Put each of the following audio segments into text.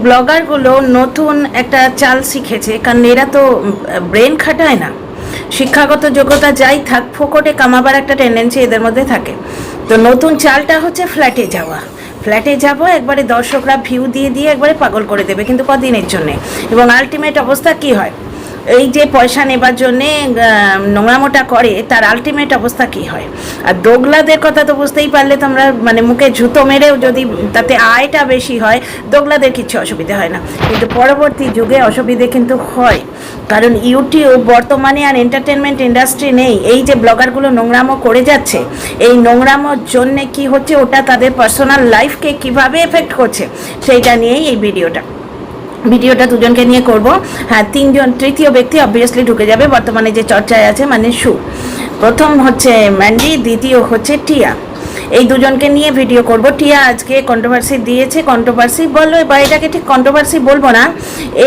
ব্লগারগুলো নতুন একটা চাল শিখেছে, কারণ এরা তো ব্রেন খাটায় না, শিক্ষাগত যোগ্যতা যাই থাক, ফোকটে কামাবার একটা টেন্ডেন্সি এদের মধ্যে থাকে। তো নতুন চালটা হচ্ছে ফ্ল্যাটে যাবো, একবারে দর্শকরা ভিউ দিয়ে একবারে পাগল করে দেবে, কিন্তু কদিনের জন্যে। এবং আলটিমেট অবস্থা কি হয়, এই যে পয়সা নেবার জন্যে নোংরামোটা করে, তার আলটিমেট অবস্থা কি হয়। আর দোগলাদের কথা তো বুঝতেই পারলে তোমরা, মানে মুখে জুতো মেরেও যদি তাতে আয়টা বেশি হয়, দোগলাদের কিছু অসুবিধা হয় না, কিন্তু পরবর্তী যুগে অসুবিধে কিন্তু হয়। কারণ ইউটিউব বর্তমানে আর এন্টারটেনমেন্ট ইন্ডাস্ট্রি নেই। এই যে ব্লগারগুলো নোংরামো করে যাচ্ছে, এই নোংরামোর জন্যে কি হচ্ছে, ওটা তাদের পার্সোনাল লাইফকে কিভাবে এফেক্ট করছে, সেইটা নিয়েই এই ভিডিওটা দুজনকে নিয়ে করব। হ্যাঁ, তৃতীয় ব্যক্তি অবভিয়াসলি ঢুকে যাবে বর্তমানে যে চর্চায় আছে, মানে প্রথম হচ্ছে ম্যান্ডি, দ্বিতীয় হচ্ছে টিয়া। এই দুজনকে নিয়ে ভিডিও করব। টিয়া আজকে কন্ট্রোভার্সি দিয়েছে, কন্ট্রোভার্সি বললো বা এটাকে ঠিক কন্ট্রোভার্সি বলবো না,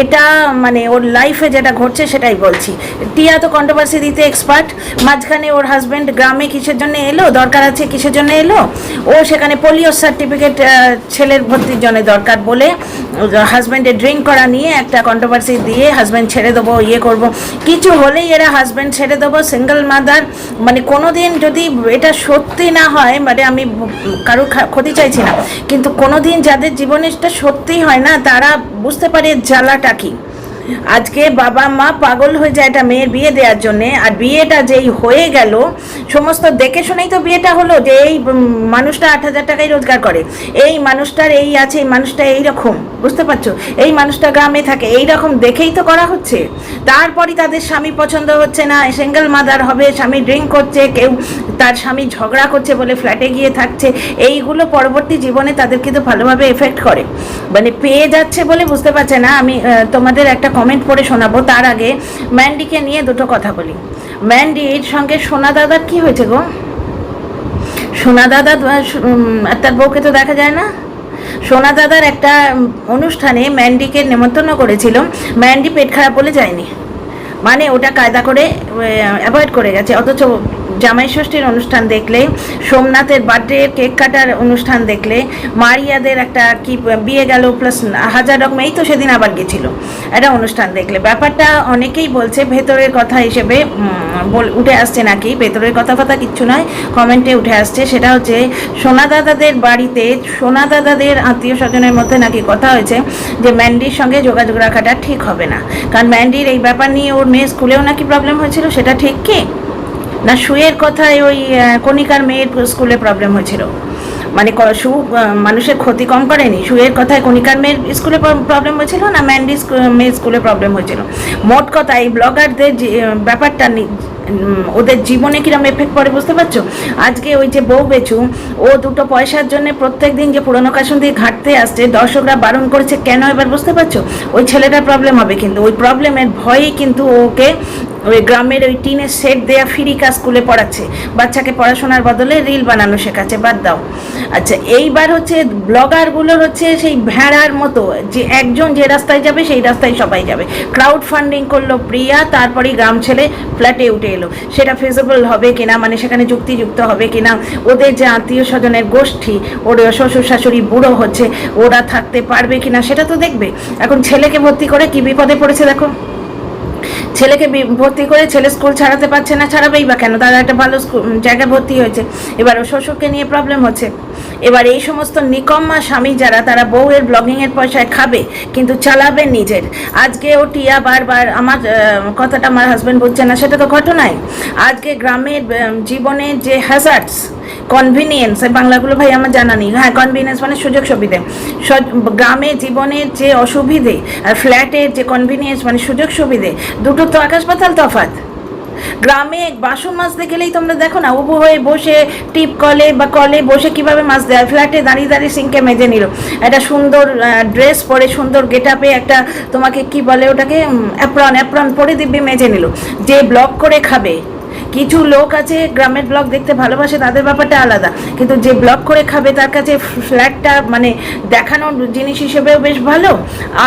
এটা মানে ওর লাইফে যেটা ঘটছে সেটাই বলছি। টিয়া তো কন্ট্রোভার্সি দিতে এক্সপার্ট। মাঝখানে ওর হাজব্যান্ড গ্রামে কিসের জন্য এলো, দরকার আছে কিসের জন্য এলো, ও সেখানে পোলিও সার্টিফিকেট ছেলের ভর্তির জন্য দরকার বলে হাজব্যান্ডের ড্রিঙ্ক করা নিয়ে একটা কন্ট্রোভার্সি দিয়ে হাজব্যান্ড ছেড়ে দেবো, করব কিছু হলেই এরা হাজব্যান্ড ছেড়ে দেবো, সিঙ্গেল মাদার। মানে কোনো দিন যদি এটা সত্যি না হয়, মানে আমি কারোর ক্ষতি চাইছি না, কিন্তু কোনো দিন যাদের জীবনে এটা সত্যিই হয় না, তারা বুঝতে পারে জ্বালাটা কি। আজকে বাবা মা পাগল হয়ে যায় একটা মেয়ের বিয়ে দেওয়ার জন্যে, আর বিয়েটা যেই হয়ে গেল, সমস্ত দেখে শুনেই তো বিয়েটা হলো, যে এই মানুষটা 8,000 টাকাই রোজগার করে, এই মানুষটার এই আছে, এই মানুষটা এইরকম, বুঝতে পারছো, এই মানুষটা গ্রামে থাকে, এই রকম দেখেই তো করা হচ্ছে। তারপরই তাদের স্বামী পছন্দ হচ্ছে না, সিঙ্গেল মাদার হবে, স্বামী ড্রিঙ্ক করছে, কেউ তার স্বামী ঝগড়া করছে বলে ফ্ল্যাটে গিয়ে থাকছে, এইগুলো পরবর্তী জীবনে তাদের কিন্তু ভালোভাবে এফেক্ট করে, মানে পেয়ে যাচ্ছে বলে বুঝতে পারছে না। আমি তোমাদের একটা কমেন্ট পড়ে শোনাবো, তার আগে ম্যান্ডিকে নিয়ে দুটো কথা বলি। ম্যান্ডির সঙ্গে সোনা দাদার কি হয়েছে গো? সোনা দাদা তার বউকে তো দেখা যায় না। সোনা দাদার একটা অনুষ্ঠানে ম্যান্ডিকে নেমন্তন্ন করেছিল, ম্যান্ডি পেট খারাপ বলে যায়নি, মানে ওটা কায়দা করে অ্যাভয়েড করে গেছে। অথচ জামাই ষষ্ঠীর অনুষ্ঠান দেখলে, সোমনাথের বার্থডে কেক কাটার অনুষ্ঠান দেখলে, মারিয়াদের একটা কি বিয়ে গেল প্লাস 1000 রকম, এই তো সেদিন আবার গেছিল একটা অনুষ্ঠান দেখলে। ব্যাপারটা অনেকেই বলছে ভেতরের কথা হিসেবে উঠে আসছে, নাকি ভেতরের কথা কিচ্ছু নয়, কমেন্টে উঠে আসছে। সেটা হচ্ছে সোনা দাদাদের বাড়িতে, সোনা দাদাদের আত্মীয় স্বজনের মধ্যে নাকি কথা হয়েছে যে ম্যান্ডির সঙ্গে যোগাযোগ রাখাটা ঠিক হবে না, কারণ ম্যান্ডির এই ব্যাপার নিয়ে ওর মেয়ে স্কুলেও নাকি প্রবলেম হয়েছিল। সেটা ঠিক কি না? সুয়ের কথায় ওই কণিকার মেয়ের স্কুলে প্রবলেম হয়েছিল, মানে মানুষের ক্ষতি কম করেনি। সুয়ের কথায় কণিকার মেয়ের স্কুলে প্রবলেম হয়েছিল না ম্যান্ডি মেয়ের স্কুলে প্রবলেম হয়েছিল। মোট কথা এই ব্লগারদের ব্যাপারটা ওদের জীবনে কিরম এফেক্ট পড়ে বুঝতে পারছো। আজকে ওই যে বউ বেচু, ও দুটো পয়সার জন্য প্রত্যেক দিন যে পুরনো কাশন দিয়ে ঘাটতে আসছে, দর্শকরা বারণ করেছে কেন, এবার বুঝতে পারছো। ওই ছেলেটার প্রবলেম হবে, কিন্তু ওই প্রবলেমের ভয়েই কিন্তু ওকে ওই গ্রামের ওই টিনের সেট দেয়া ফিরিকা স্কুলে পড়াচ্ছে, বাচ্চাকে পড়াশোনার বদলে রিল বানানো শেখাচ্ছে। বাদ দাও। আচ্ছা, এইবার হচ্ছে ব্লগারগুলোর হচ্ছে সেই ভেড়ার মতো, যে একজন যে রাস্তায় যাবে সেই রাস্তায় সবাই যাবে। ক্রাউড ফান্ডিং করলো প্রিয়া, তারপরে গ্রাম ছেলে ফ্ল্যাটে উঠে এলো। সেটা ফিজিবল হবে কিনা, মানে সেখানে যুক্তিযুক্ত হবে কিনা, ওদের যে আত্মীয় স্বজনের গোষ্ঠী, ওর শ্বশুর শাশুড়ি বুড়ো হচ্ছে, ওরা থাকতে পারবে কিনা সেটা তো দেখবে। এখন ছেলেকে ভর্তি করে কি বিপদে পড়েছে দেখো। ছেলেকে ভর্তি করে ছেলে স্কুল ছাড়াতে পারছে না, ছাড়াবেই বা কেন, তারা একটা ভালো জায়গায় ভর্তি হয়েছে, এবার ও শ্বশুরকে নিয়ে প্রবলেম হচ্ছে। এবার এই সমস্ত নিকম্মা স্বামী যারা, তারা বউয়ের ব্লগিংয়ের পয়সায় খাবে কিন্তু চালাবে নিজের। আজকে ও টিয়া বারবার আমার কথাটা আমার হাজব্যান্ড বুঝছে না, সেটা তো ঘটনাই। আজকে গ্রামের জীবনের যে হ্যাজার্ডস, কনভিনিয়েন্স, বাংলাগুলো ভাই আমার জানা নেই, হ্যাঁ কনভিনিয়েন্স মানে সুযোগ সুবিধে, গ্রামে জীবনের যে অসুবিধে আর ফ্ল্যাটের যে কনভিনিয়েন্স মানে সুযোগ সুবিধে, দুটো তো আকাশ পাতাল তফাৎ। গ্রামে বাসন মাজতে গেলেই তোমরা দেখো না, উবু হয়ে বসে টিপ কলে বা কলে বসে কিভাবে মাজতে হয়, ফ্ল্যাটে দাঁড়িয়ে দাঁড়িয়ে সিঙ্কে মেজে নিল, একটা সুন্দর ড্রেস পরে সুন্দর গেট আপে একটা তোমাকে কি বলে ওটাকে অ্যাপ্রন পরে দিব্যি মেজে নিল। যে ব্লগ করে খাবে, কিছু লোক আছে গ্রামের ব্লগ দেখতে ভালোবাসে, তাদের ব্যাপারটা আলাদা, কিন্তু যে ব্লগ করে খাবে তার কাছে ফ্ল্যাটটা মানে দেখানোর জিনিস হিসেবেও বেশ ভালো,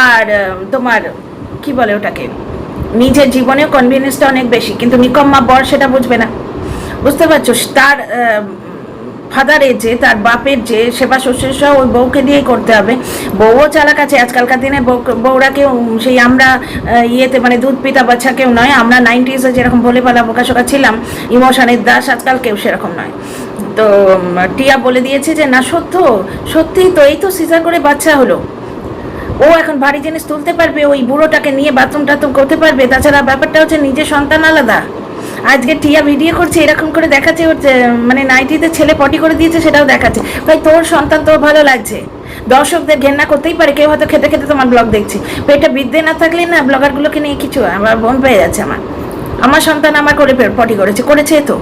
আর তোমার কি বলে ওটাকে নিজের জীবনেও কনভিনিয়েন্সটা অনেক বেশি। কিন্তু নিকম্মা বর সেটা বুঝবে না, বুঝতে পারছো। তার ফাদারের যে, তার বাপের যে সেবা শুশ্রূষা ওই বউকে দিয়েই করতে হবে। বউও চালাক আছে আজকালকার দিনে, বউরা কেউ সেই আমরা ইয়েতে মানে দুধ পিতা বাচ্চা কেউ নয়। আমরা 90s যেরকম ভোলে পালা বোকাশোকা ছিলাম, ইমোশনের দাস, আজকাল কেউ সেরকম নয়। তো টিয়া বলে দিয়েছে যে না সত্যিই তো, এই তো সিজার করে বাচ্চা হলো, ও এখন ভারী জিনিস তুলতে পারবে, ওই বুড়োটাকে নিয়ে বাথরুম টাথরুম করতে পারবে। তাছাড়া ব্যাপারটা হচ্ছে নিজের সন্তান আলাদা। আজকে টিয়া ভিডিও করছে, এরকম করে দেখাচ্ছে ওর মানে নাইটিতে ছেলে পটি করে দিয়েছে, সেটাও দেখাচ্ছে। ভাই তোর সন্তান তোর ভালো লাগছে, দর্শকদের ঘেন্না করতেই পারে, কেউ হয়তো খেতে খেতে তোমার ব্লগ দেখছি। পেটে বিদ্যে না থাকলে না ব্লগারগুলোকে নিয়ে কিছু আমার বোন পেয়ে যাচ্ছে। আমার সন্তান আমার করে পটি করেছে তো,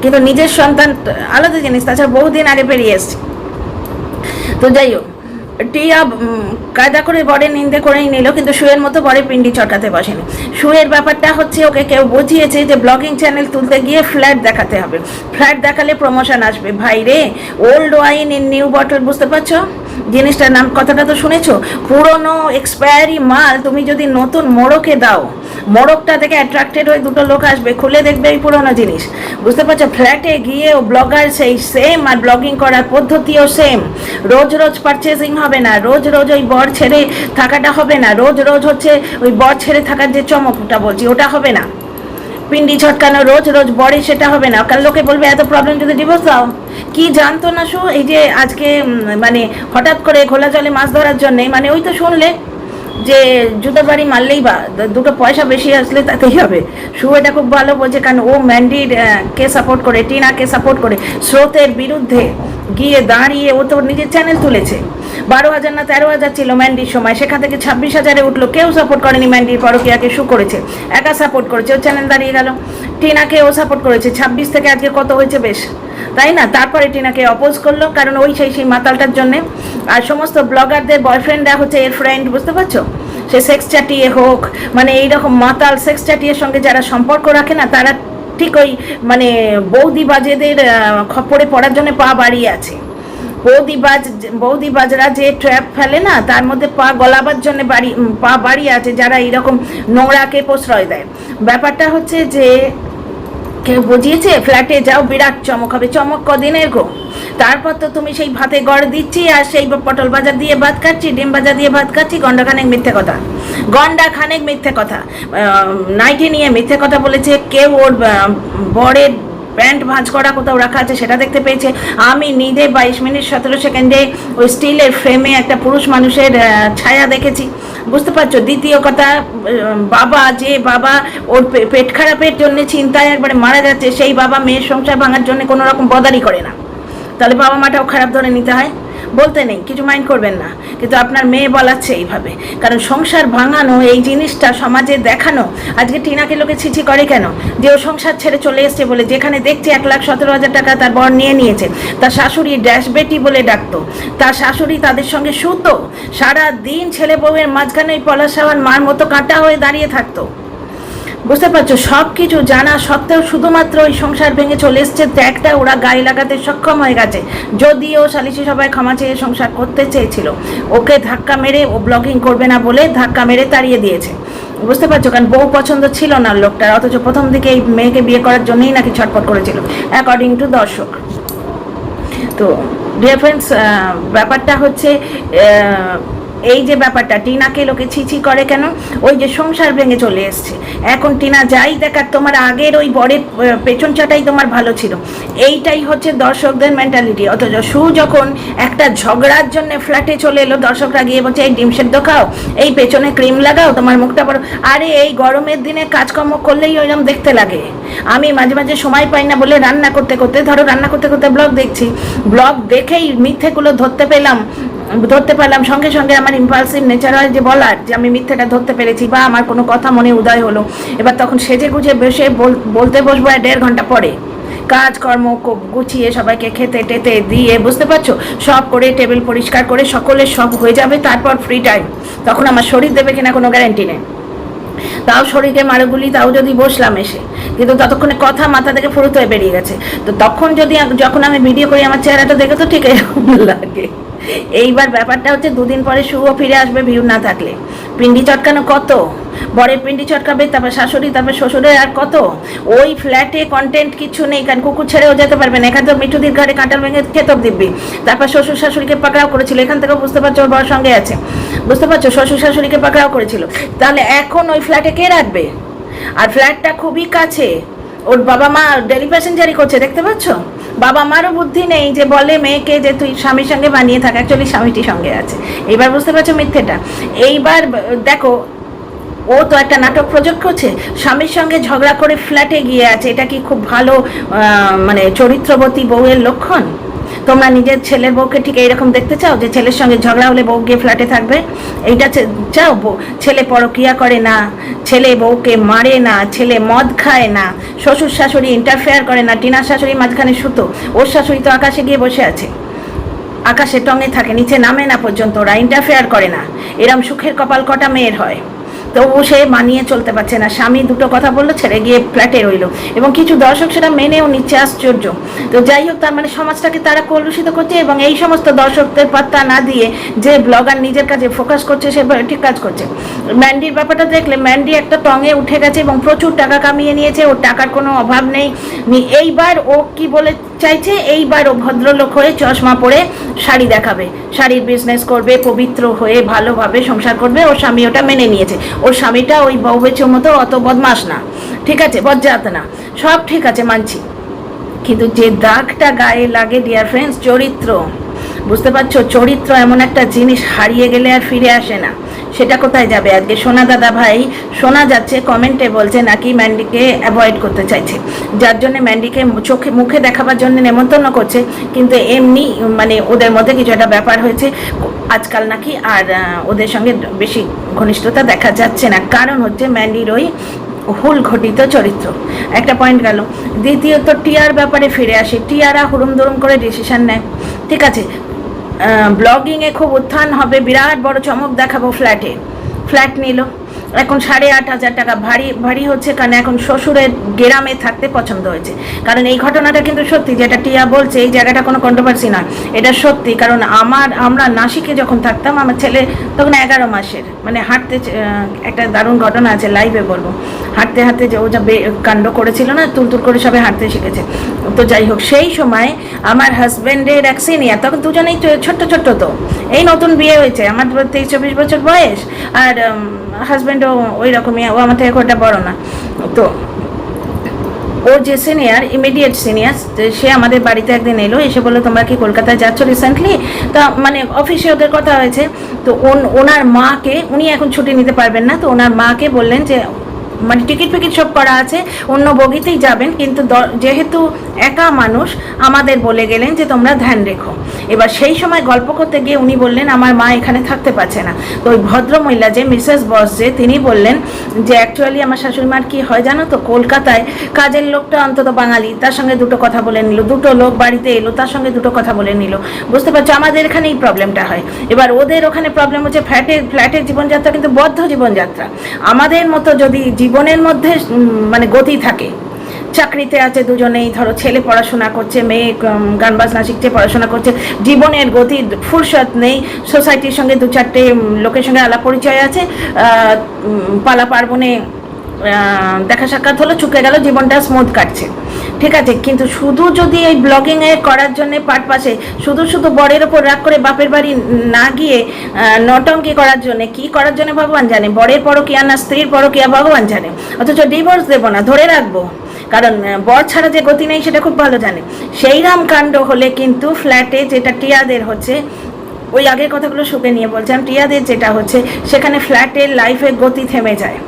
কিন্তু নিজের সন্তান আলাদা জিনিস। তাছাড়া বহুদিন আগে পেরিয়ে এসছে। তো যাই হোক, টিয়া কায়দা করে বরের নিন্দে করেই নিল, কিন্তু শুয়ের মতো বরের পিন্ডি চটকাতে বসেনি। শুয়ের ব্যাপারটা হচ্ছে ওকে কেউ বুঝিয়েছে যে ব্লগিং চ্যানেল তুলতে গিয়ে ফ্ল্যাট দেখাতে হবে, ফ্ল্যাট দেখালে প্রমোশন আসবে। ভাই রে, old wine in new bottle, বুঝতে পারছো জিনিসটার নাম? কথাটা তো শুনেছো? পুরনো এক্সপায়ারি মাল তুমি যদি নতুন মোড়কে দাও, মোড়কটা থেকে অ্যাট্রাক্টেড হয়ে দুটো লোক আসবে, খুলে দেখবে এই পুরোনো জিনিস, বুঝতে পারছো? ফ্ল্যাটে গিয়েও ব্লগার সেই সেম, আর ব্লগিং করার পদ্ধতিও সেম। রোজ রোজ পারচেজিং হবে না, রোজ রোজ ওই বর ছেড়ে থাকাটা হবে না, রোজ রোজ হচ্ছে ওই বর ছেড়ে থাকার যে চমকটা বলছি ওটা হবে না, পিন্ডি ছটকানো রোজ রোজ বড়ে সেটা হবে না। কারণ লোকে বলবে এত প্রবলেম যদি ডিভোর্স দাও। কি জানতো না এই যে আজকে মানে হঠাৎ করে ঘোলা জলে মাছ ধরার জন্যে, মানে ওই তো শুনলে যে জুতো বাড়ি মারলেই বা দুটো পয়সা বেশি আসলে তাতেই হবে। এটা খুব ভালো বলছে, কারণ ও ম্যান্ডির কে সাপোর্ট করে, টিনাকে সাপোর্ট করে, স্রোতের বিরুদ্ধে গিয়ে দাঁড়িয়ে ও তো নিজের চ্যানেল তুলেছে। 12,000 না 13,000 ছিল ম্যান্ডির সময়, সেখান থেকে 26,000-এ উঠলো। কেউ সাপোর্ট করেনি ম্যান্ডির পরকীয়াকে, করেছে একা সাপোর্ট করেছে, ও চ্যানেল দাঁড়িয়ে গেল। টিনাকে ও সাপোর্ট করেছে, 26 থেকে আজকে কত হয়েছে বেশ, তাই না? তারপরে টিনাকে অপোজ করলো, কারণ ওই সেই মাতালটার জন্যে। আর সমস্ত ব্লগারদের বয়ফ্রেন্ডরা হচ্ছে এর ফ্রেন্ড, বুঝতে পারছো? সে সেক্স চাটিয়ে হোক, মানে এইরকম মাতাল সেক্স চাটিয়ের সঙ্গে যারা সম্পর্ক রাখে না, তারা ঠিক ওই মানে বৌদিবাজেদের খপ্পরে পড়ার জন্য পা বাড়িয়ে আছে। বৌদিবাজরা যে ট্র্যাপ ফেলে না, তার মধ্যে পা গলাবার জন্য পা বাড়িয়ে আছে যারা এইরকম নোংরাকে প্রশ্রয় দেয়। ব্যাপারটা হচ্ছে যে কেউ বুঝিয়েছে ফ্ল্যাটে যাও বিরাট চমক হবে। চমক কদিনের গো? তারপর তো তুমি সেই ভাতে গড় দিচ্ছি, আর সেই পটল বাজার দিয়ে ভাত খাচ্ছি, ডিম বাজার দিয়ে ভাত খাচ্ছি। গন্ডাখানেক মিথ্যে কথা। নাইটি নিয়ে মিথ্যে কথা বলেছে কেউ, ওর বরের প্যান্ট ভাঁজ করা কোথাও রাখা আছে সেটা দেখতে পেয়েছে। আমি নিজে 22 মিনিট 17 সেকেন্ডে ওই স্টিলের ফ্রেমে একটা পুরুষ মানুষের ছায়া দেখেছি, বুঝতে পারছো? দ্বিতীয় কথা, বাবা ওর পেট খারাপের জন্য চিন্তায় একবারে মারা যাচ্ছে, সেই বাবা মেয়ের সংসার ভাঙার জন্য কোনো রকম বদারি করে না। তাহলে বাবা মাটাও খারাপ ধরে নিতে হয়? বলতে নেই, কিছু মাইন্ড করবেন না, কিন্তু আপনার মেয়ে বলাচ্ছে এইভাবে, কারণ সংসার ভাঙানো এই জিনিসটা সমাজে দেখানো। আজকে টিনাকে লোকে ছিছি করে কেন? যে ও সংসার ছেড়ে চলে এসছে বলে। যেখানে দেখছে 1,17,000 টাকা তার বর নিয়ে নিয়েছে, তার শাশুড়ি ড্যাশ বেটি বলে ডাকতো, তার শাশুড়ি তাদের সঙ্গে শুতো, সারা দিন ছেলে বউয়ের মাঝখানে ওই পলাশাওয়ান মার মতো কাঁটা হয়ে দাঁড়িয়ে থাকতো, বুঝতে পারছো? সব কিছু জানা সত্ত্বেও শুধুমাত্র ওই সংসার ভেঙে চলে এসছে, ত্যাগটা ওরা গায়ে লাগাতে সক্ষম হয়ে গেছে। যদিও সালিশি সবাই ক্ষমা চেয়ে সংসার করতে চেয়েছিল, ওকে ধাক্কা মেরে, ও ব্লগিং করবে না বলে ধাক্কা মেরে তাড়িয়ে দিয়েছে, বুঝতে পারছো? কারণ বউ পছন্দ ছিল না লোকটার, অথচ প্রথম দিকে এই মেয়েকে বিয়ে করার জন্যই নাকি ছটফট করেছিল, অ্যাকর্ডিং টু দর্শক। তো ডিয়ার ফ্রেন্ডস, ব্যাপারটা হচ্ছে এই যে ব্যাপারটা, টিনাকে লোকে ছিছি করে কেন? ওই যে সংসার ভেঙে চলে এসছে। এখন টিনা যাই দেখার, তোমার আগের ওই বরের পেছন চাটাই তোমার ভালো ছিল, এইটাই হচ্ছে দর্শকদের মেন্টালিটি। অথচ যখন একটা ঝগড়ার জন্য ফ্ল্যাটে চলে এলো, দর্শকরা গিয়ে বলছে এই ডিম সেদ্ধ খাও, এই পেছনে ক্রিম লাগাও, তোমার মুখটা বড়। আরে এই গরমের দিনে কাজকর্ম করলেই ওইরকম দেখতে লাগে। আমি মাঝে মাঝে সময় পাই না বলে রান্না করতে করতে ব্লগ দেখছি, ব্লগ দেখেই মিথ্যেগুলো ধরতে পারলাম। সঙ্গে সঙ্গে আমার ইম্পালসিভ নেচার হয় যে বলার, যে আমি মিথ্যেটা ধরতে পেরেছি, বা আমার কোনো কথা মনে উদয় হলো। এবার তখন সেজে গুজে বসে বলতে বসবো 1.5 ঘন্টা পরে, কাজকর্ম গুছিয়ে সবাইকে খেতে টেতে দিয়ে, বুঝতে পারছো, সব করে টেবিল পরিষ্কার করে সকলের সব হয়ে যাবে, তারপর ফ্রি টাইম। তখন আমার শরীর দেবে কিনা কোনো গ্যারান্টি নেই, তাও শরীরকে মারগুলি, তাও যদি বসলাম এসে, কিন্তু ততক্ষণে কথা মাথা থেকে ফুরুত হয়ে বেরিয়ে গেছে। তো তখন যখন আমি ভিডিও করি, আমার চেহারাটা দেখে তো ঠিক এরকম লাগে। এইবার ব্যাপারটা হচ্ছে 2 দিন পরে শুভ ফিরে আসবে ভিউ না থাকলে। পিন্ডি চটকানো কত, বরের পিন্ডি চটকাবে, তারপর শাশুড়ি, তারপর শ্বশুরের, আর কত। ওই ফ্ল্যাটে কন্টেন্ট কিছু নেই, কারণ কুকুর ছেড়েও যেতে পারবে না। এখান থেকে মিঠুদির ঘরে কাঁটাল ভেঙে খেতব দিব্যি। তারপর শ্বশুর শাশুড়িকে পাকড়াও করেছিল, এখান থেকেও বুঝতে পারছো ওর বর সঙ্গে আছে, বুঝতে পারছো, শ্বশুর শাশুড়িকে পাকড়াও করেছিল। তাহলে এখন ওই ফ্ল্যাটে কে রাখবে? আর ফ্ল্যাটটা খুবই কাছে, ওর বাবা মা ডেলি প্যাসেঞ্জারি করছে, দেখতে পাচ্ছ। বাবা মারও বুদ্ধি নেই যে বলে মেয়েকে যে তুই স্বামীর সঙ্গে বানিয়ে থাক, অ্যাকচুয়ালি স্বামীটির সঙ্গে আছে। এইবার বুঝতে পারছো মিথ্যেটা। এইবার দেখো, ও তো একটা নাটক প্রযোগ করছে, স্বামীর সঙ্গে ঝগড়া করে ফ্ল্যাটে গিয়ে আছে। এটা কি খুব ভালো মানে চরিত্রবতী বউয়ের লক্ষণ? তোমরা নিজের ছেলের বউকে ঠিক এইরকম দেখতে চাও, যে ছেলের সঙ্গে ঝগড়া হলে বউ গিয়ে ফ্ল্যাটে থাকবে? এইটা চাও? ছেলে পরকিয়া করে না, ছেলে বউকে মারে না, ছেলে মদ খায় না, শ্বশুর শাশুড়ি ইন্টারফেয়ার করে না, টিনার শাশুড়ি মাঝখানে সুতো, ওর শাশুড়ি তো আকাশে গিয়ে বসে আছে, আকাশে টঙে থাকে, নিচে নামে না পর্যন্ত, ওরা ইন্টারফেয়ার করে না। এরম সুখের কপাল কটা মেয়ের হয়? তো ও সে মানিয়ে চলতে পারছে না, স্বামী দুটো কথা বললো, ছেড়ে গিয়ে ফ্ল্যাটে রইলো, এবং কিছু দর্শক সেটা মেনেও নিচ্ছে, আশ্চর্য। তো যাই হোক, তার মানে সমাজটাকে তারা কলুষিত করছে, এবং এই সমস্ত দর্শকদের পাত্তা না দিয়ে যে ব্লগার নিজের কাজে ফোকাস করছে, সে ঠিক কাজ করছে। ম্যান্ডির ব্যাপারটা দেখলে, ম্যান্ডি একটা টঙে উঠে গেছে এবং প্রচুর টাকা কামিয়ে নিয়েছে, ওর টাকার কোনো অভাব নেই। এইবার ও কি বলে চাইছে, এইবার ও ভদ্রলোক হয়ে চশমা পরে শাড়ি দেখাবে, শাড়ির বিজনেস করবে, পবিত্র হয়ে ভালোভাবে সংসার করবে। ওর স্বামী ওটা মেনে নিয়েছে। ওর স্বামীটা ওই বউ বেচোর মতো অত বদমাস না, ঠিক আছে, বজ্জাত না, সব ঠিক আছে, মানছি। কিন্তু যে দাগটা গায়ে লাগে ডিয়ার ফ্রেন্ডস, চরিত্র। বুঝতে পারছো, চরিত্র এমন একটা জিনিস, হারিয়ে গেলে আর ফিরে আসে না। সেটা কোথায় যাবে? আজকে সোনা দাদা ভাই শোনা যাচ্ছে কমেন্টে বলছে নাকি ম্যান্ডিকে অ্যাভয়েড করতে চাইছে, যার জন্য ম্যান্ডিকে চোখে মুখে দেখাবার জন্য নেমন্তন্ন করছে, কিন্তু এমনি মানে ওদের মধ্যে কিছু একটা ব্যাপার হয়েছে আজকাল নাকি, আর ওদের সঙ্গে বেশি ঘনিষ্ঠতা দেখা যাচ্ছে না। কারণ হচ্ছে ম্যান্ডির ওই হুল ঘটিত চরিত্র, একটা পয়েন্ট গেল। দ্বিতীয়ত টিয়ার ব্যাপারে ফিরে আসি। টিয়ারা হুড়ুম দুরুম করে ডিসিশন নেয়, ঠিক আছে, ব্লগিংয়ে খুব উত্থান হবে, বিরাট বড় চমক দেখাবো, ফ্ল্যাট নিল, এখন 8,500 টাকা ভারী ভারী হচ্ছে, কারণ এখন শ্বশুরের গ্রামে থাকতে পছন্দ হয়েছে। কারণ এই ঘটনাটা কিন্তু সত্যি, যেটা টিয়া বলছে, এই জায়গাটা কোনো কন্ট্রোভার্সি না, এটা সত্যি। কারণ আমরা নাসিকে যখন থাকতাম, আমার ছেলে তখন 11 মাসের, মানে হাঁটতে, একটা দারুণ ঘটনা আছে, লাইভে বলবো। হাঁটতে হাঁটতে যে ও যা কাণ্ড করেছিল না, তুলতুল করে সবে হাঁটতে শিখেছে। তো যাই হোক, সেই সময় আমার হাজব্যান্ডের এক সিনিয়র, তখন দুজনেই ছোট্ট ছোট্ট, তো এই নতুন বিয়ে হয়েছে, আমার 23-24 বছর বয়স, আর হাজব্যান্ডও ওই রকমই, ও আমার থেকে ওটা বড় না। তো ওর যে সিনিয়র, ইমিডিয়েট সিনিয়র, সে আমাদের বাড়িতে একদিন এলো, এসে বললো তোমরা কি কলকাতায় যাচ্ছ রিসেন্টলি? তা মানে অফিসে ওদের কথা হয়েছে। তো ওনার মাকে, উনি এখন ছুটি নিতে পারবেন না, তো ওনার মাকে বললেন যে মানে টিকিট ফিকিট সব করা আছে, অন্য বগিতেই যাবেন, কিন্তু যেহেতু একা মানুষ, আমাদের বলে গেলেন যে তোমরা ধ্যান রেখো। এবার সেই সময় গল্প করতে গিয়ে উনি বললেন আমার মা এখানে থাকতে পারছে না। তো ওই ভদ্রমহিলা যে মিসেস বস, যে তিনি বললেন যে অ্যাকচুয়ালি আমার শাশুড়ি মার কী হয় জানো তো, কলকাতায় কাজের লোকটা অন্তত বাঙালি, তার সঙ্গে দুটো কথা বলে নিল, দুটো লোক বাড়িতে এলো, তার সঙ্গে দুটো কথা বলে নিল। বুঝতে পারছো, আমাদের এখানে এই প্রবলেমটা হয়। এবার ওদের ওখানে প্রবলেম হচ্ছে ফ্ল্যাটের জীবনযাত্রা কিন্তু বদ্ধ জীবনযাত্রা। আমাদের মতো যদি জীবনের মধ্যে মানে গতি থাকে, চাকরিতে আছে দুজনেই, ধরো ছেলে পড়াশোনা করছে, মেয়ে গান বাজনা শিখছে, পড়াশোনা করছে, জীবনের গতি ফুরসত নেই, সোসাইটির সঙ্গে 2-4টে লোকের সঙ্গে আলাপ পরিচয় আছে, পালা পার্বণে দেখা সাক্ষাৎ হলো, চুকে গেল, জীবনটা স্মুথ কাটছে, ঠিক আছে। কিন্তু শুধু যদি এই ব্লগিংয়ে করার জন্যে পাশে শুধু বরের ওপর রাগ করে বাপের বাড়ি না গিয়ে নটঙ্কি করার জন্যে, কি করার জন্য ভগবান জানে, বরের পরকিয়া না স্ত্রীর পরকিয়া ভগবান জানে, অথচ ডিভোর্স দেবো না, ধরে রাখবো, কারণ বর ছাড়া যে গতি নেই সেটা খুব ভালো জানে। সেইরাম কাণ্ড হলে কিন্তু ফ্ল্যাটে, যেটা টিয়াদের হচ্ছে, ওই আগের কথাগুলো শুকে নিয়ে বলছেন, টিয়াদের যেটা হচ্ছে, সেখানে ফ্ল্যাটের লাইফের গতি থেমে যায়।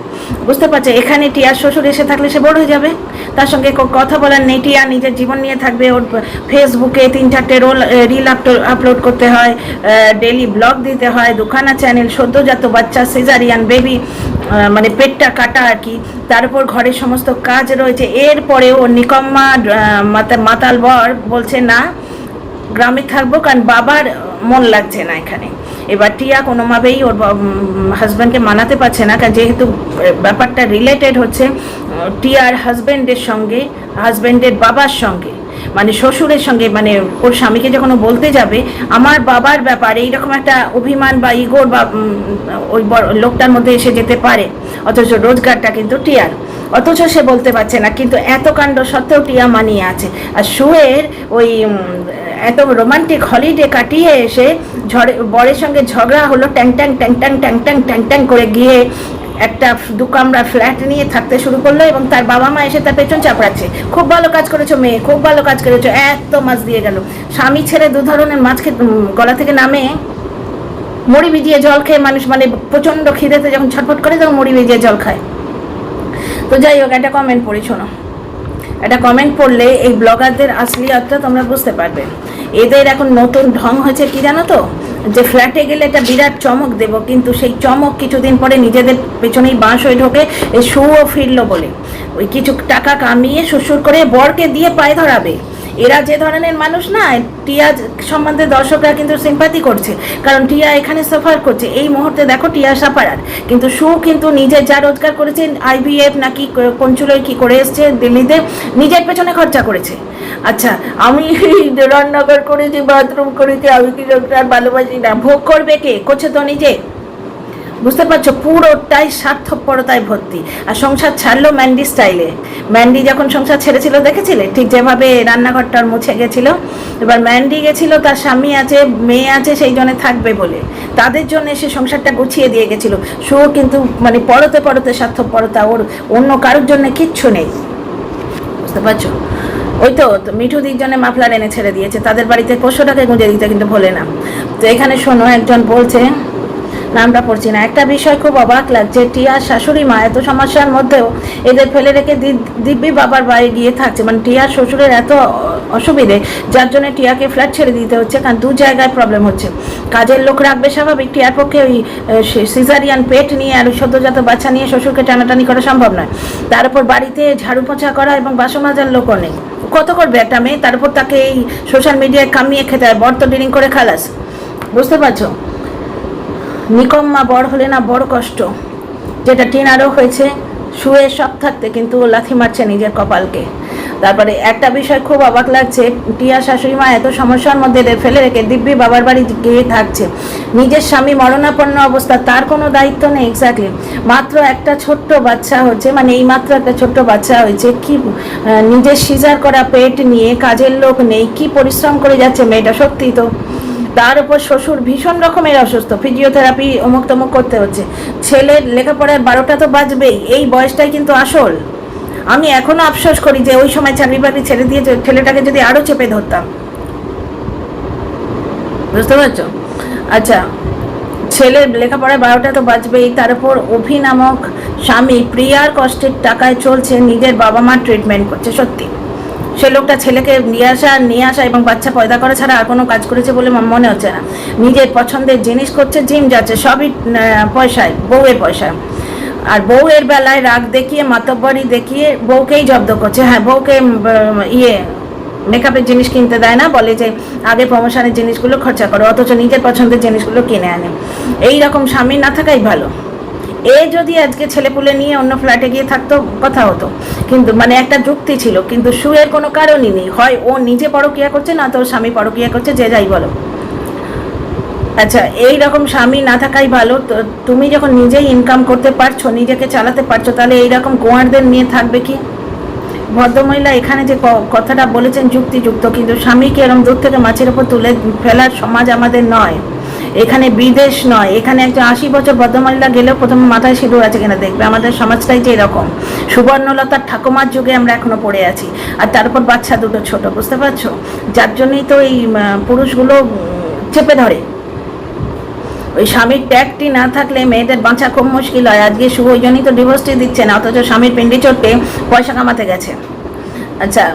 বুঝতে পারছে, এখানে টিয়ার শ্বশুর এসে থাকলে সে বড় হয়ে যাবে, তার সঙ্গে কথা বলার নেই, টিয়া নিজের জীবন নিয়ে থাকবে, ওর ফেসবুকে 3-4টে রিল আপলোড করতে হয়, ডেলি ব্লগ দিতে হয়, দুখানা চ্যানেল, সদ্যজাত বাচ্চা, সিজারিয়ান বেবি, মানে পেটটা কাটা আর কি, তার উপর ঘরের সমস্ত কাজ রয়েছে। এরপরেও নিকম্মা মাতাল বর বলছে না গ্রামে থাকবো, কারণ বাবার মন লাগছে না এখানে। এবার টিয়া কোনোভাবেই ওর হাজব্যান্ডকে মানাতে পারছে না, কারণ যেহেতু ব্যাপারটা রিলেটেড হচ্ছে টিয়ার হাজব্যান্ডের সঙ্গে, হাজব্যান্ডের বাবার সঙ্গে, মানে শ্বশুরের সঙ্গে, মানে ওর স্বামীকে যখন ও বলতে যাবে আমার বাবার ব্যাপারে এইরকম একটা অভিমান বা ইগোর বা ওই লোকটার মধ্যে এসে যেতে পারে, অথচ রোজগারটা কিন্তু টিয়ার, অথচ সে বলতে পারছে না, কিন্তু এত কাণ্ড সত্ত্বেও টিয়া মানিয়ে আছে। আর সুয়ের ওই এত রোমান্টিক হলিডে কাটিয়ে এসে বরের সঙ্গে ঝগড়া হলো, ট্যাং ট্যাং ট্যাং ট্যাং ট্যাং ট্যাং ট্যাং ট্যাং করে গিয়ে একটা 2 কামরা ফ্ল্যাট নিয়ে থাকতে শুরু করলো, এবং তার বাবা মা এসে তার পেছন চাপড়াচ্ছে, খুব ভালো কাজ করেছো মেয়ে, খুব ভালো কাজ করেছো, এত মাছ দিয়ে গেল। স্বামী ছেড়ে 2 ধরনের মাছকে গলা থেকে নামে মুড়ি ভিজিয়ে জল খেয়ে মানুষ, মানে প্রচণ্ড খিদেতে যখন ছটফট করে তখন মুড়ি ভিজিয়ে জল খায়। তো যাই হোক, একটা কমেন্ট পড়ি, শোনো। একটা কমেন্ট পড়লে এই ব্লগারদের আসলিয়তটা তোমরা বুঝতে পারবে। এদের এখন নতুন ঢং হয়েছে কি জানো তো, যে ফ্ল্যাটে গেলে একটা বিরাট চমক দেব, কিন্তু সেই চমক কিছুদিন পরে নিজেদের পেছনেই বাঁশ হয়ে ঢোকে। এই শুও ফিরলো বলে ওই কিছু টাকা কামিয়ে শ্বশুর করে বরকে দিয়ে পায়ে ধরাবে। এরা যে ধরনের মানুষ না, টিয়া সম্বন্ধে দর্শকরা কিন্তু সিম্পাথি করছে, কারণ টিয়া এখানে সাফার করছে। এই মুহূর্তে দেখো টিয়া সাফারার, কিন্তু শু কিন্তু নিজে যা রোজগার করেছে, IVF নাকি কঞ্চুলোয় কি করে এসছে দিল্লিতে, নিজের পেছনে খরচা করেছে। আচ্ছা, আমি রান্নাঘর করেছি, বাথরুম করেছি, আমি কি আর ভালোবাসি না, ভোগ করবে কে, করছে তো নিজে। বুঝতে পারছো, পুরোটাই স্বার্থপরতায় ভর্তি। আর সংসার ছাড়লো ম্যান্ডি স্টাইলে। ম্যান্ডি যখন সংসার ছেড়েছিল দেখেছিলে, ঠিক যেভাবে রান্নাঘরটার মুছে গেছিল। এবার ম্যান্ডি গেছিল, তার স্বামী আছে, মেয়ে আছে, সেই জন্য থাকবে বলে তাদের জন্য সে সংসারটা গুছিয়ে দিয়ে গেছিল। সো কিন্তু মানে পরতে পরতে স্বার্থপরতা, ওর অন্য কারোর জন্য কিচ্ছু নেই। বুঝতে পারছো, ওই তো মিঠুদির জন্য মাফলার এনে ছেড়ে দিয়েছে, তাদের বাড়িতে 500 টাকা গুঁজে দিতে কিন্তু ভোলে না। তো এখানে শোনো, একজন বলছে, নামটা পড়ছি না, একটা বিষয় খুব অবাক লাগছে, টিয়ার শাশুড়ি মা এত সমস্যার মধ্যেও এদের ফেলে রেখে দিব্যি বাবার বাড়ি গিয়ে থাকছে। মানে টিয়ার শ্বশুরের এত অসুবিধে, যার জন্য টিয়াকে ফ্ল্যাট ছেড়ে দিতে হচ্ছে, কারণ 2 জায়গায় প্রবলেম হচ্ছে। কাজের লোক রাখবে স্বাভাবিক, টিয়ার পক্ষে ওই সিজারিয়ান পেট নিয়ে আর সদ্যজাত বাচ্চা নিয়ে শ্বশুরকে টানাটানি করা সম্ভব নয়। তার উপর বাড়িতে ঝাড়ু পোছা করা এবং বাসন মাজার লোকও নেই, কত করবে একটা মেয়ে? তার উপর তাকে এই সোশ্যাল মিডিয়ায় কামিয়ে খেতে হয়, বর তো ডিলিং করে খালাস। বুঝতে পারছো, নিকম্মা বড় হলে না বড় কষ্ট, যেটা টিনারও হয়েছে। শুয়ে সব থাকতে কিন্তু ও লাথি মারছে নিজের কপালকে। তারপরে একটা বিষয় খুব অবাক লাগছে, টিয়া শাশুড়ি মা এত সমস্যার মধ্যে ফেলে রেখে দিব্যি বাবার বাড়ি গিয়ে থাকছে। নিজের স্বামী মরণাপন্ন অবস্থা, তার কোনো দায়িত্ব নেই। এক্স্যাক্টলি, মাত্র একটা ছোট্ট বাচ্চা হচ্ছে, মানে এই মাত্র একটা ছোট্ট বাচ্চা হয়েছে, কি নিজের সিজার করা পেট নিয়ে, কাজের লোক নেই, কি পরিশ্রম করে যাচ্ছে মেয়েটা, সত্যি তো। তার উপর শ্বশুর ভীষণ রকমের অসুস্থ, ফিজিওথেরাপি অমুক তমুক করতে হচ্ছে। ছেলের লেখাপড়ার 12টা তো বাজবেই, এই বয়সটাই কিন্তু আসল। আমি এখনো আফসোস করি যে ওই সময় চাকরি বাকরি ছেড়ে দিয়ে ছেলেটাকে যদি আরো চেপে ধরতাম। বুঝতে পারছো? আচ্ছা, ছেলের লেখাপড়ায় 12টা তো বাজবেই, তার উপর অভি নামক স্বামী প্রিয়ার কষ্টের টাকায় চলছে, নিজের বাবা মার ট্রিটমেন্ট করছে। সত্যি সে লোকটা ছেলেকে নিয়ে আসা এবং বাচ্চা পয়দা করা ছাড়া আর কোনো কাজ করেছে বলে মনে হচ্ছে না। নিজের পছন্দের জিনিস করছে, জিম যাচ্ছে, সবই পয়সায়, বউয়ের পয়সায়। আর বউয়ের বেলায় রাগ দেখিয়ে, মাতব্বরি দেখিয়ে বউকেই জব্দ করছে। হ্যাঁ, বউকে মেকআপের জিনিস কিনতে দেয় না, বলে যে আগে প্রমোশনের জিনিসগুলো খরচা করো, অথচ নিজের পছন্দের জিনিসগুলো কিনে আনে। এই রকম স্বামী না থাকাই ভালো। এ যদি আজকে ছেলেপুলে নিয়ে অন্য ফ্ল্যাটে গিয়ে থাকতো কথা হতো, কিন্তু মানে একটা যুক্তি ছিল, কিন্তু শুয়ের কোনো কারণই নেই। হয় ও নিজে পরকিয়া করছে, না তো স্বামী পরকিয়া করছে, যে যাই বলো। আচ্ছা, এই রকম স্বামী না থাকাই ভালো। তো তুমি যখন নিজেই ইনকাম করতে পারছো, নিজেকে চালাতে পারছো, তাহলে এইরকম গোয়ারদের নিয়ে থাকবে কি? ভদ্রমহিলা এখানে যে কথাটা বলেছেন যুক্তিযুক্ত, কিন্তু স্বামীকে এরকম দূর থেকে মাছের উপর তুলে ফেলার সমাজ আমাদের নয়, এখানে বিদেশ নয়। এখানে একজন 80 বছর ভদ্রমহিলা গেলেও প্রথমে মাথায় সিঁদুর আছে কিনা দেখবে। আমাদের সমাজটাই যে এরকম, সুবর্ণলতার ঠাকুমার যুগে আমরা এখনো পড়ে আছি, আর তারপর বাচ্চা দুটো ছোট। বুঝতে পারছো, যার জন্যই তো এই পুরুষগুলো চেপে ধরে। ওই স্বামীর ট্যাগটি না থাকলে মেয়েদের বাঁচা খুব মুশকিল হয়। আজকে শুভ ওই জন্যই তো ডিভোর্সটি দিচ্ছে না, অথচ স্বামীর পিন্ডি চড়তে পয়সা কামাতে গেছে। আচ্ছা,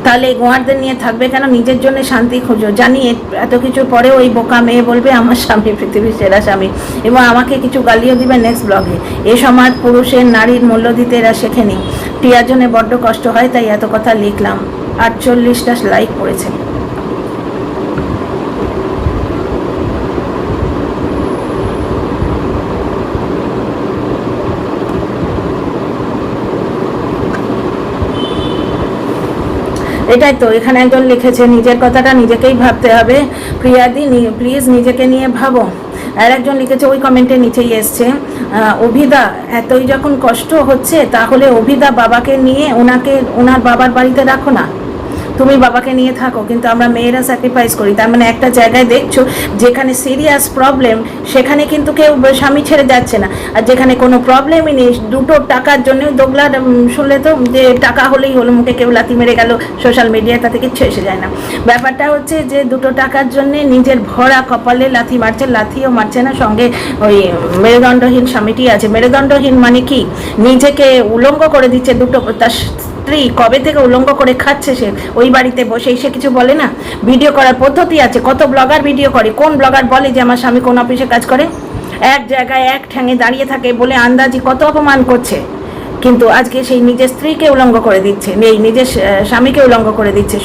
তাহলে গোয়ারদের নিয়ে থাকবে কেন? নিজের জন্য শান্তি খোঁজো। জানি এত কিছুর পরে ওই বোকা মেয়ে বলবে আমার স্বামী পৃথিবীর সেরা স্বামী, এবং আমাকে কিছু গালিও দিবে নেক্সট ব্লগে। এ সমাজ পুরুষের নারীর মূল্য দিতে এরা শেখেনি। টিয়ার জন্য বড্ড কষ্ট হয়, তাই এত কথা লিখলাম। 48টা লাইক পড়েছে। এটাই তো এখানে একজন লিখেছে, নিজের কথাটা নিজেকেই ভাবতে হবে, প্রিয়াদি প্লিজ নিজেকে নিয়ে ভাবো। আর একজন লিখেছে, ওই কমেন্টের নিচেই এসছে, অভিদা এতই যখন কষ্ট হচ্ছে তাহলে অভিদা বাবাকে নিয়ে ওনার বাবার বাড়িতে রাখো না, তুমি বাবাকে নিয়ে থাকো, কিন্তু আমরা মেয়েরা স্যাক্রিফাইস করি। তার মানে একটা জায়গায় দেখছো যেখানে সিরিয়াস প্রবলেম সেখানে কিন্তু কেউ স্বামী ছেড়ে যাচ্ছে না, আর যেখানে কোনো প্রবলেমই নেই, দুটো টাকার জন্য দোগলা শুনলে তো যে টাকা হলেই হলো, মুখে কেউ লাথি মেরে গেল সোশ্যাল মিডিয়ায়, তাতে কিচ্ছু এসে যায় না। ব্যাপারটা হচ্ছে যে দুটো টাকার জন্যে নিজের ভরা কপালে লাথি মারছে, লাথিও মারছে না, সঙ্গে ওই মেরুদণ্ডহীন স্বামীটি আছে। মেরুদণ্ডহীন মানে কি, নিজেকে উলঙ্গ করে দিচ্ছে, দুটো তার স্ত্রী কবে থেকে উলঙ্গ করে খাচ্ছে সে ওই বাড়িতে বসে, সে কিছু বলে না। ভিডিও করার পদ্ধতি আছে, কত ব্লগার ভিডিও করে, কোন ব্লগার বলে যে আমার স্বামী কোন অফিসে কাজ করে, এক জায়গায় এক ঠ্যাঙে দাঁড়িয়ে থাকে বলে আন্দাজি কত অপমান করছে, কিন্তু আজকে সেই নিজের স্ত্রীকে উলঙ্গ করে দিচ্ছে, এই নিজের স্বামীকে উলঙ্গ করে দিচ্ছে,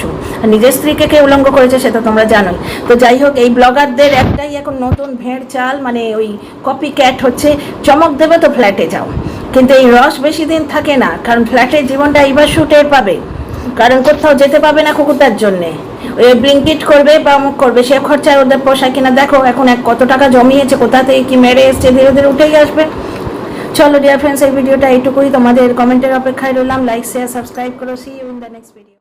নিজের স্ত্রীকে কে উলঙ্গ করেছে সেটা তোমরা জানোই। তো যাই হোক, এই ব্লগারদের একটাই এখন নতুন ভেড় চাল, মানে ওই কপি ক্যাট হচ্ছে, চমক দেবে তো ফ্ল্যাটে যাও, কিন্তু এই রস বেশি দিন থাকে না, কারণ ফ্ল্যাটের জীবনটা এইবার শুটের পাবে, কারণ কোথাও যেতে পাবে না কুকুরটার জন্যে, ওই ব্লিঙ্কিট করবে বা অমুক করবে, সে খরচায় ওদের পোষায় কিনা দেখো, এখন কত টাকা জমিয়েছে, কোথা থেকে কি মেরে এসছে, ধীরে ধীরে উঠেই আসবে। চলো ডিয়ার ফ্রেন্ডস, এই ভিডিওটা এইটুকুই, তোমাদের কমেন্টের অপেক্ষায় রইলাম, লাইক শেয়ার সাবস্ক্রাইব করো, see you in the next video.